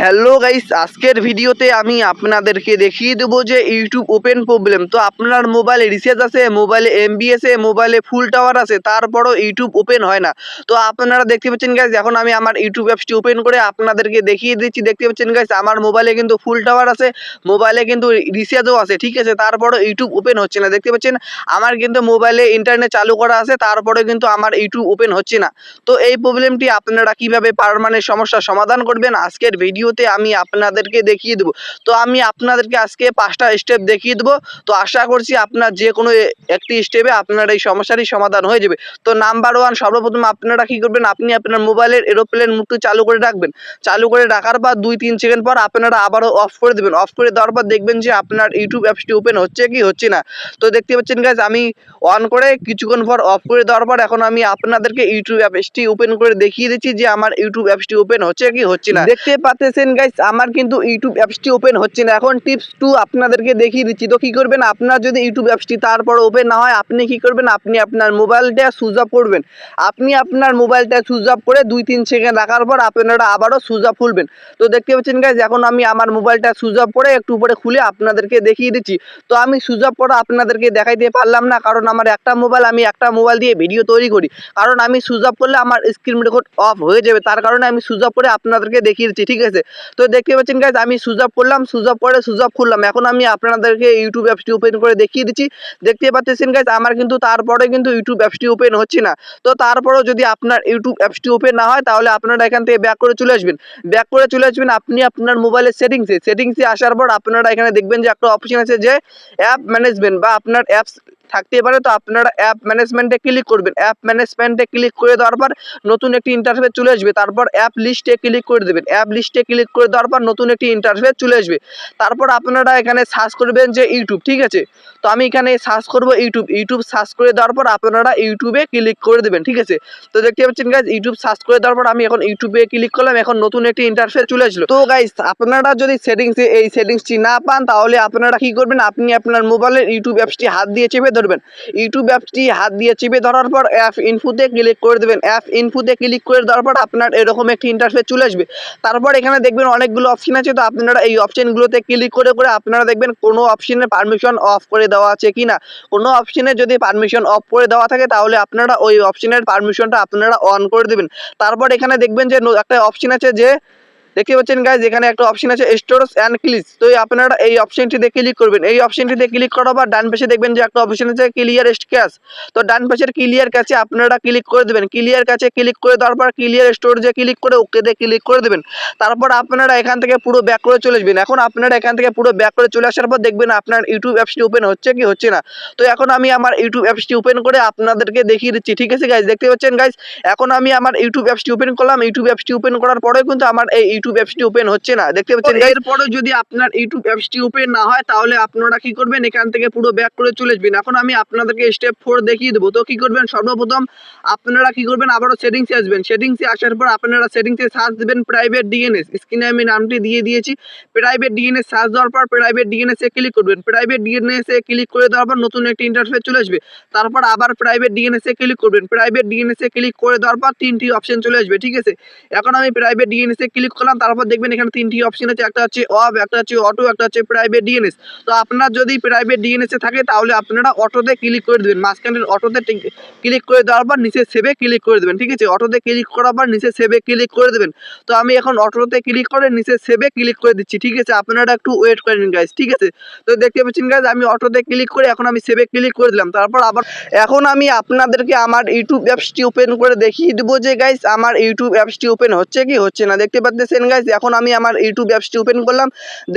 Hello guys, আজকের ভিডিওতে আমি আপনাদেরকে দেখিয়ে দেবো যে ইউটিউব ওপেন প্রবলেম। তো আপনার মোবাইলে রিচার্জ আছে, মোবাইলে এমবি আছে, মোবাইলে ফুল টাওয়ার আছে, তারপরও ইউটিউব ওপেন হয় না। তো আপনারা দেখতে পাচ্ছেন গাইস, এখন আমি আমার ইউটিউব অ্যাপসটি ওপেন করে আপনাদেরকে দেখিয়ে দিচ্ছি। দেখতে পাচ্ছেন গাইস, আমার মোবাইলে কিন্তু ফুল টাওয়ার আছে, মোবাইলে কিন্তু রিচার্জও আছে, ঠিক আছে, তারপরও ইউটিউব ওপেন হচ্ছে না। দেখতে পাচ্ছেন আমার কিন্তু মোবাইলে ইন্টারনেট চালু করা আছে, তারপরে কিন্তু আমার ইউটিউব ওপেন হচ্ছে না। তো এই প্রবলেমটি আপনারা কিভাবে পার্মানেন্ট সমস্যার সমাধান করবেন আজকের ভিডিওতে আমি আপনাদেরকে দেখিয়ে দেবো। তো আমি আপনাদেরকে আজকে 5টা স্টেপ দেখিয়ে দেবো। তো আশা করছি আপনার যে কোনো একটি স্টেপে আপনার এই সমস্যারই সমাধান হয়ে যাবে। তো নাম্বার 1, সর্বপ্রথম আপনারা কি করবেন, আপনি আপনার মোবাইলের এরোপ্লেন মোডটি চালু করে রাখবেন। চালু করে রাখার পর 2-3 সেকেন্ড পর আপনারা আবারও অফ করে দেবেন। অফ করে দেওয়ার পর দেখবেন যে আপনার ইউটিউব অ্যাপসটি ওপেন হচ্ছে কি হচ্ছে না। তো দেখতে পাচ্ছেন গাইজ, আমি অন করে কিছুক্ষণ পর অফ করে দেওয়ার পর এখন আমি আপনাদেরকে ইউটিউব অ্যাপসটি ওপেন করে দেখিয়ে দিচ্ছি যে আমার ইউটিউব অ্যাপসটি ওপেন হচ্ছে কি হচ্ছে না। দেখতে পাচ্ছেন গাইজ, আমার কিন্তু ইউটিউব অ্যাপসটি ওপেন হচ্ছে না। এখন টিপস 2 আপনাদেরকে দেখিয়ে দিচ্ছি। তো কি করবেন, আপনার যদি ইউটিউব অ্যাপসটি তারপর ওপেন না হয়, আপনি কি করবেন, আপনি আপনার মোবাইলটা সুইচ অফ করবেন। আপনি আপনার মোবাইলটা সুইচ অফ করে 2-3 সেকেন্ড রাখার পর আপনারা আবারও সুইচ অফ খুলবেন। তো দেখতে পাচ্ছেন গাইজ, এখন আমি আমার মোবাইলটা সুইচ অফ করে একটু পরে খুলে আপনাদেরকে দেখিয়ে দিচ্ছি। তো আমি সুইচ অফ করা আপনাদেরকে দেখাইতে পারলাম না, কারণ আমার একটা মোবাইল দিয়ে ভিডিও তৈরি করি। কারণ আমি সুইচ অফ করলে আমার স্ক্রিন রেকর্ড অফ হয়ে যাবে, তার কারণে আমি সুইচ অফ করে আপনাদেরকে দেখিয়ে দিচ্ছি, ঠিক আছে। তো দেখতে পাচ্ছেন গাইজ, আমি সুইচ অফ করলাম, সুইচ অফ করে সুইচ অফ খুললাম। এখন আমি আপনাদেরকে ইউটিউব অ্যাপসটি ওপেন করে দেখিয়ে দিচ্ছি। দেখতে পাচ্ছেন গাইজ, আমার কিন্তু তারপরে কিন্তু ইউটিউব অ্যাপসটি ওপেন হচ্ছে না। তো তারপরেও যদি আপনার ইউটিউব অ্যাপসটি ওপেন না হয়, তাহলে আপনারা এখান থেকে ব্যাক করে চলে আসবেন। আপনি আপনার মোবাইলের সেটিংসে আসার পর আপনারা এখানে দেখবেন যে একটা অপশন আছে যে অ্যাপ ম্যানেজমেন্ট বা আপনার অ্যাপস থাকতে পারে। তো আপনারা অ্যাপ ম্যানেজমেন্টে ক্লিক করবেন। অ্যাপ ম্যানেজমেন্টে ক্লিক করে দেওয়ার পর নতুন একটি ইন্টারফেস চলে আসবে। তারপর অ্যাপ লিস্টে ক্লিক করে দেবেন। অ্যাপ লিস্টে ক্লিক করে দেওয়ার পর নতুন একটি ইন্টারফেস চলে আসবে। তারপর আপনারা এখানে সার্চ করবেন যে ইউটিউব, ঠিক আছে। তো আমি এখানে সার্চ করব ইউটিউব সার্চ করে দেওয়ার পর আপনারা ইউটিউবে ক্লিক করে দেবেন, ঠিক আছে। তো দেখতে পাচ্ছেন গাইজ, ইউটিউব সার্চ করে দেওয়ার পর আমি এখন ইউটিউবে ক্লিক করলাম। এখন নতুন একটি ইন্টারফেস চলে আসলো। তো গাইজ, আপনারা যদি এই সেটিংসটি না পান, তাহলে আপনারা কি করবেন, আপনি আপনার মোবাইলের ইউটিউব অ্যাপসটি হাত দিয়ে চেপে ধরবেন। ইউটিউব অ্যাপসটি হাত দিয়ে চেপে ধরার পর অ্যাপ ইনফোতে ক্লিক করে দেবেন। অ্যাপ ইনফোতে ক্লিক করে দেওয়ার পর আপনার এরকম একটি ইন্টারফেস চলে আসবে। তারপর এখানে দেখবেন অনেকগুলো অপশন আছে। তো আপনারা এই অপশনগুলোতে ক্লিক করে আপনারা দেখবেন কোনো অপশনের পারমিশন অফ করে দেওয়া আছে কিনা। কোনো অপশনে যদি পারমিশন অফ করে দেওয়া থাকে, তাহলে আপনারা ওই অপশনের পারমিশনটা আপনারা অন করে দেবেন। তারপর এখানে দেখবেন যে একটা অপশন আছে যে দেখতে পাচ্ছেন গাইজ, এখানে একটা অপশন আছে স্টোরেজ অ্যান্ড ক্লিচ। তো আপনারা এই অপশনটিতে ক্লিক করবেন। এই অপশনটিতে ক্লিক করার পর ডান পাশে দেখবেন যে একটা অপশন আছে ক্লিয়ার ক্যাশ। তো ডান পাশের ক্লিয়ার ক্যাশে আপনারা ক্লিক করে দেবেন। ক্লিয়ার ক্যাশে ক্লিক করে দেওয়ার পর ক্লিয়ার স্টোরেজে ক্লিক করে ওকেতে ক্লিক করে দেবেন। তারপর আপনারা এখান থেকে পুরো ব্যাক করে চলে আসবেন। এখন আপনারা এখান থেকে পুরো ব্যাক করে চলে আসার পর দেখবেন আপনার ইউটিউব অ্যাপসটি ওপেন হচ্ছে কি হচ্ছে না। তো এখন আমি আমার ইউটিউব অ্যাপসটি ওপেন করে আপনাদেরকে দেখিয়ে দিচ্ছি, ঠিক আছে গাইজ। দেখতে পাচ্ছেন গাইজ, এখন আমি আমার ইউটিউব অ্যাপসটি ওপেন করলাম। ইউটিউব অ্যাপসটি ওপেন করার পরেও কিন্তু আমার এই ইউটিউব অ্যাপসটি ওপেন হচ্ছে না। দেখতে পাচ্ছেন এরপরে যদি আপনার ইউটিউব অ্যাপসটি ওপেন না হয়, তাহলে আপনারা কি করবেন, এখান থেকে পুরো ব্যাক করে চলে আসবেন। এখন আমি আপনাদেরকে স্টেপ 4 দেখিয়ে দেবো। তো কি করবেন, সর্বপ্রথম আপনারা কি করবেন, আবারও সেটিংসে আসবেন। সেটিংসে আসার পর আপনারা সেটিংসে সার্চ দেবেন প্রাইভেট ডিএনএস। স্ক্রিনে আমি নামটি দিয়ে দিয়েছি। প্রাইভেট ডিএনএস সার্চ দেওয়ার পর প্রাইভেট ডিএনএস এ ক্লিক করবেন। প্রাইভেট ডিএনএস এ ক্লিক করে দেওয়ার পর নতুন একটি ইন্টারফেস চলে আসবে। তারপর আবার প্রাইভেট ডিএনএস এ ক্লিক করবেন। প্রাইভেট ডিএনএস এ ক্লিক করে দেওয়ার পর 3টি অপশন চলে আসবে, ঠিক আছে। এখন আমি প্রাইভেট ডিএনএস এ ক্লিক করলাম। তারপর দেখবেন এখানে 3টি অপশন আছে, একটা হচ্ছে অফ, একটা হচ্ছে অটো, একটা হচ্ছে প্রাইভেট ডিএনএস। তো আপনার যদি প্রাইভেট ডিএনএস এ থাকে, তাহলে আপনারা অটোতে ক্লিক করে দেবেন। মাঝখানের অটোতে ক্লিক করে দেওয়ার পর নিচে সেভে ক্লিক করে দেবেন, ঠিক আছে। অটোতে ক্লিক করার পর নিচে সেভে ক্লিক করে দেবেন। তো আমি এখন অটোতে ক্লিক করে নিচে সেভে ক্লিক করে দিচ্ছি, ঠিক আছে। আপনারা একটু ওয়েট করে নিন গাইজ, ঠিক আছে। তো দেখতে পাচ্ছেন গাইজ, আমি অটোতে ক্লিক করে এখন আমি সেভে ক্লিক করে দিলাম। তারপর আবার এখন আমি আপনাদেরকে আমার ইউটিউব অ্যাপসটি ওপেন করে দেখিয়ে দেবো যে গাইজ আমার ইউটিউব অ্যাপসটি ওপেন হচ্ছে কি হচ্ছে না। দেখতে পাচ্ছেন গাইজ, এখন আমি আমার ইউটিউব অ্যাপসটি ওপেন করলাম।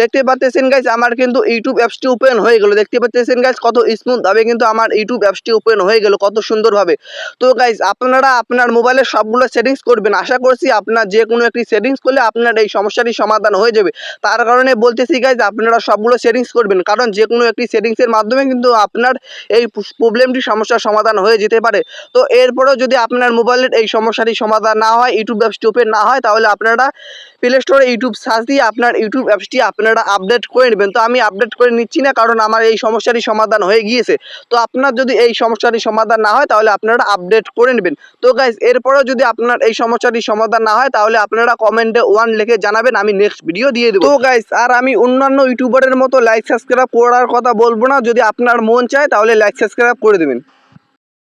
দেখতে পাচ্ছেন গাইজ, আমার কিন্তু ইউটিউব অ্যাপসটি ওপেন হয়ে গেল। দেখতে পাচ্ছেন গাইজ, কত স্মুথ ভাবে কিন্তু আমার ইউটিউব অ্যাপসটি ওপেন হয়ে গেল, কত সুন্দরভাবে। তো গাইজ, আপনারা আপনার মোবাইলের সবগুলো সেটিংস করবেন। আশা করছি আপনার যে কোনো একটি সেটিংস করলে আপনার এই সমস্যাটি সমাধান হয়ে যাবে। তার কারণে বলতেছি গাইজ, আপনারা সবগুলো সেটিংস করবেন, কারণ যে কোনো একটি সেটিংসের মাধ্যমে কিন্তু আপনার এই প্রবলেমটি সমস্যার সমাধান হয়ে যেতে পারে। তো এরপরেও যদি আপনার মোবাইলের এই সমস্যাটি সমাধান না হয়, ইউটিউব অ্যাপসটি ওপেন না হয়, তাহলে আপনারা প্লে স্টোরে ইউটিউব সার্চ দিয়ে আপনার ইউটিউব অ্যাপসটি আপনারা আপডেট করে নেবেন। তো আমি আপডেট করে নিচ্ছি না, কারণ আমার এই সমস্যারই সমাধান হয়ে গিয়েছে। তো আপনার যদি এই সমস্যারই সমাধান না হয় তাহলে আপনারা আপডেট করে নেবেন। তো গাইস, এরপরেও যদি আপনার এই সমস্যাটি সমাধান না হয় তাহলে আপনারা কমেন্টে 1 লিখে জানাবেন, আমি নেক্সট ভিডিও দিয়ে দেবো। তো গাইস, আর আমি অন্যান্য ইউটিউবারের মতো লাইক সাবস্ক্রাইব করার কথা বলবো না। যদি আপনার মন চায় তাহলে লাইক সাবস্ক্রাইব করে দেবেন।